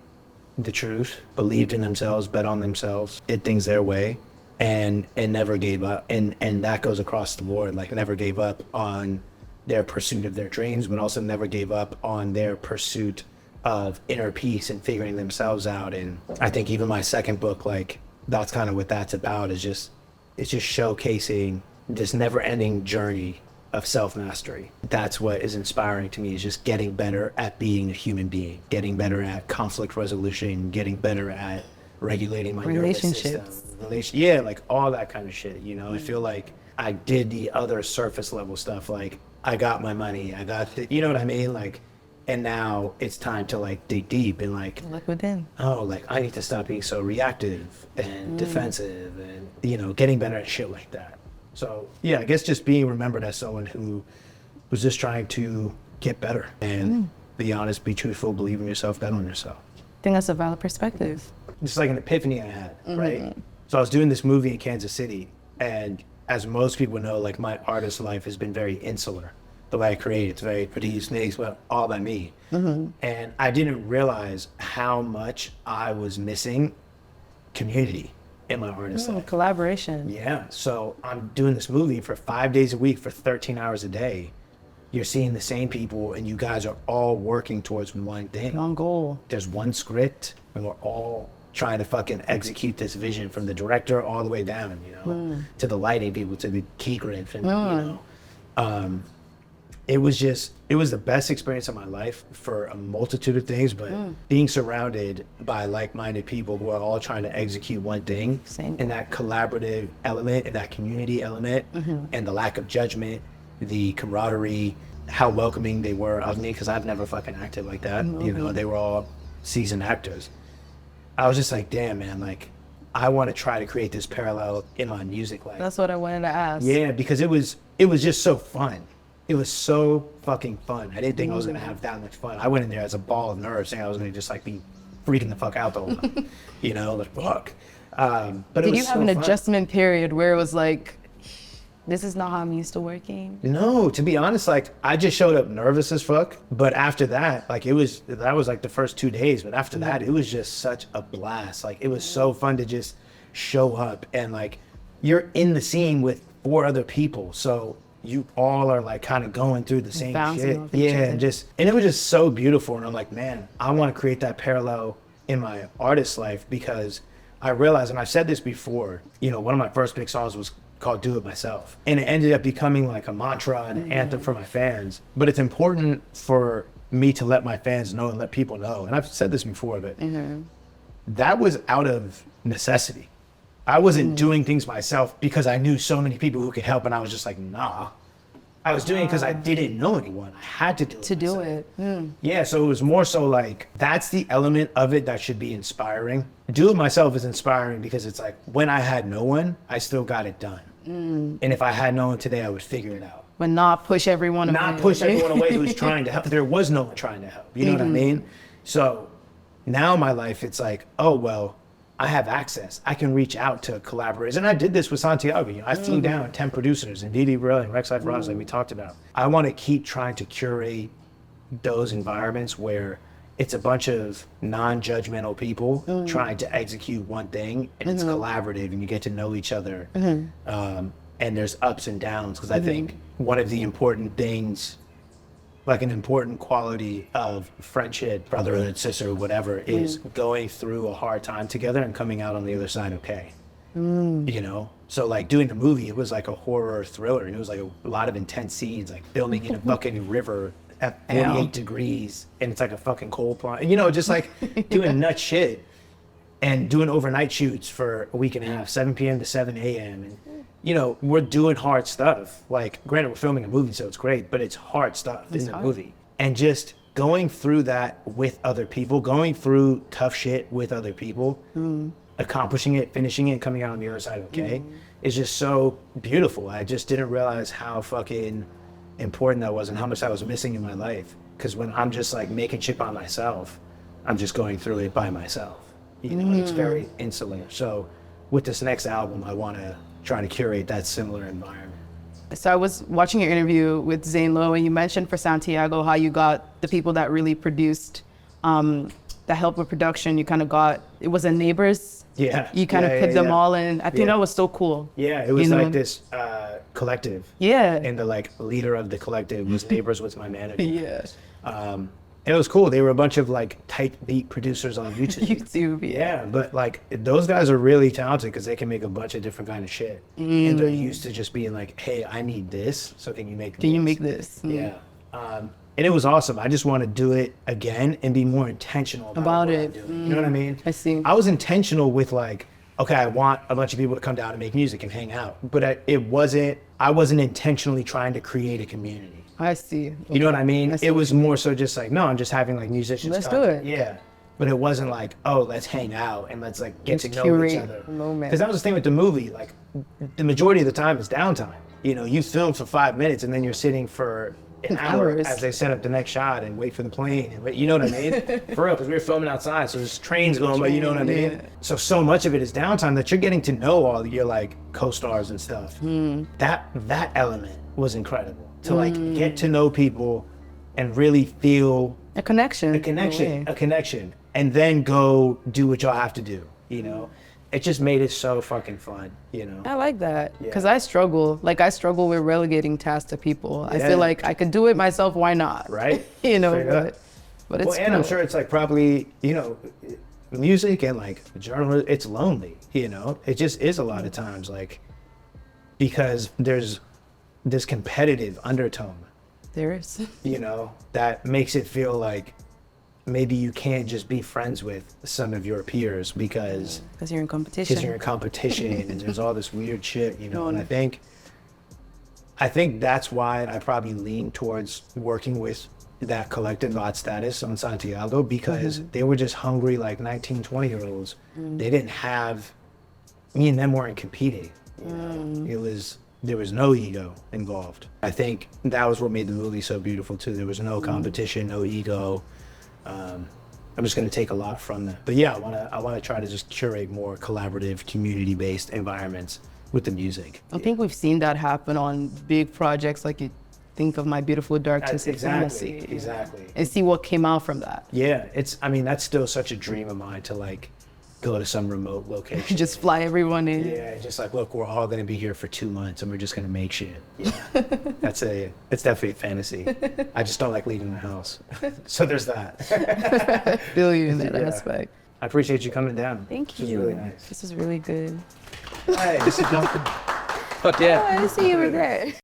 the truth, believed in themselves, bet on themselves, did things their way, and never gave up. And that goes across the board, like never gave up on their pursuit of their dreams, but also never gave up on their pursuit of inner peace and figuring themselves out. And I think even my second book, like that's kind of what that's about, it's just showcasing this never-ending journey of self-mastery. That's what is inspiring to me, is just getting better at being a human being, getting better at conflict resolution, getting better at regulating my nervous system. Yeah, like all that kind of shit, you know. I feel like I did the other surface level stuff. Like I got my money, you know what I mean? Like, and now it's time to like dig deep and like look within. Oh, like I need to stop being so reactive and defensive and, you know, getting better at shit like that. So yeah, I guess just being remembered as someone who was just trying to get better and be honest, be truthful, believe in yourself, bet on yourself. I think that's a valid perspective. It's like an epiphany I had, right? So I was doing this movie in Kansas City, and as most people know, like my artist life has been very insular. The way I create, it's very produced, mixed, but all by me. And I didn't realize how much I was missing community in my artist life. Collaboration. Yeah, so I'm doing this movie for 5 days a week for 13 hours a day. You're seeing the same people and you guys are all working towards one thing. One goal. There's one script and we're all trying to fucking execute this vision from the director all the way down, you know, to the lighting people, to the key grip, and, you know. It was the best experience of my life for a multitude of things, but being surrounded by like-minded people who are all trying to execute one thing, and that collaborative element and that community element, and the lack of judgment, the camaraderie, how welcoming they were of me, because I've never fucking acted like that. You know, they were all seasoned actors. I was just like, damn, man, like, I want to try to create this parallel in my music life. That's what I wanted to ask. Yeah, because it was just so fun. It was so fucking fun. I didn't think I was gonna have that much fun. I went in there as a ball of nerves, saying I was gonna just like be freaking the fuck out the whole time. You know, like fuck. But did you have an adjustment period where it was like, this is not how I'm used to working? No, to be honest, like I just showed up nervous as fuck. But after that, like that was like the first 2 days. But after that, it was just such a blast. Like it was so fun to just show up and like you're in the scene with 4 other people. So you all are like kind of going through the same shit. Yeah, and it was just so beautiful. And I'm like, man, I want to create that parallel in my artist life, because I realized, and I've said this before, you know, one of my first big songs was called Do It Myself. And it ended up becoming like a mantra and an anthem for my fans. But it's important for me to let my fans know and let people know. And I've said this before, but that was out of necessity. I wasn't doing things myself because I knew so many people who could help, and I was just like, nah. I was doing it because I didn't know anyone. I had to do it. To do it. Yeah, so it was more so like, that's the element of it that should be inspiring. Do It Myself is inspiring because it's like, when I had no one, I still got it done. And if I had no one today, I would figure it out. But not push everyone away. Not push everyone away who was trying to help. There was no one trying to help. You know what I mean? So now in my life, it's like, oh, well, I have access. I can reach out to collaborators. And I did this with Santiago. You know, I flew down 10 producers and Didi Burrell and Rex Life Ross, like we talked about. I want to keep trying to curate those environments where it's a bunch of non-judgmental people trying to execute one thing, and it's collaborative and you get to know each other. And there's ups and downs, because I think one of the important things, like an important quality of friendship, brotherhood, sister, whatever, is going through a hard time together and coming out on the other side okay. You know? So like doing the movie, it was like a horror thriller. It was like a lot of intense scenes, like filming in a fucking river at 48 degrees, and it's like a fucking coal plant. You know, just like doing nut shit and doing overnight shoots for a week and a half, 7 p.m. to 7 a.m. And, you know, we're doing hard stuff. Like, granted, we're filming a movie, so it's great, but it's hard stuff in the movie. And just going through that with other people, going through tough shit with other people, accomplishing it, finishing it, and coming out on the other side okay, is just so beautiful. I just didn't realize how fucking important that was and how much I was missing in my life. Because when I'm just like making shit by myself, I'm just going through it by myself. You know, it's very insular. So with this next album, I want to try to curate that similar environment. So I was watching your interview with Zane Lowe, and you mentioned for Santiago how you got the people that really produced, that helped with production. You kind of got, it was a Neighbors. Yeah. You kind of put them all in. I think that was so cool. Yeah, it was like this collective. Yeah. And the like leader of the collective was Neighbors, was my manager. It was cool. They were a bunch of like tight beat producers on YouTube. Yeah, but like those guys are really talented because they can make a bunch of different kind of shit. And they're used to just being like, hey, I need this, so can you make this? Can you make this? Yeah. And it was awesome. I just want to do it again and be more intentional about it. You know what I mean? I see. I was intentional with like okay, I want a bunch of people to come down and make music and hang out. But I wasn't intentionally trying to create a community. I see. You know what I mean? It was more so just like, no, I'm just having like musicians. Let's do it. Yeah. But it wasn't like, oh, let's hang out and let's like get to know each other. Because that was the thing with the movie. Like, the majority of the time is downtime. You know, you film for 5 minutes and then you're sitting for an hour as they set up the next shot and wait for the plane. And wait, you know what I mean? For real, because we were filming outside, so there's trains going by, you know what I mean? Yeah. So much of it is downtime that you're getting to know all your like co-stars and stuff. That element was incredible. To like get to know people and really feel a connection. A connection. And then go do what y'all have to do, you know? It just made it so fucking fun, you know? I like that, because I struggle with relegating tasks to people. I feel like I could do it myself, why not? Right? You know, but it's and I'm sure it's like probably, you know, music and like journalism, it's lonely, you know? It just is a lot of times, like, because there's this competitive undertone. There is. You know, that makes it feel like maybe you can't just be friends with some of your peers because you're in competition. And there's all this weird shit, you know. And I think that's why I probably lean towards working with that collective lot status on Santiago, because they were just hungry like 19, 20-year-olds. They didn't have, me and them weren't competing. You know? There was no ego involved. I think that was what made the movie so beautiful too. There was no competition, no ego. I'm just going to take a lot from that. But yeah, I want to try to just curate more collaborative, community-based environments with the music. I think we've seen that happen on big projects, like you think of My Beautiful Dark Twisted Fantasy. Exactly. And see what came out from that. Yeah, that's still such a dream of mine to like go to some remote location. Just fly everyone in. Yeah, just like, look, we're all going to be here for 2 months and we're just going to make shit. Yeah, it's definitely a fantasy. I just don't like leaving the house. So there's that. Feel you in that aspect. I appreciate you coming down. Thank you. This was really nice. This is really good. Hey, this is Duncan. Fuck yeah. Oh, I didn't see you over there.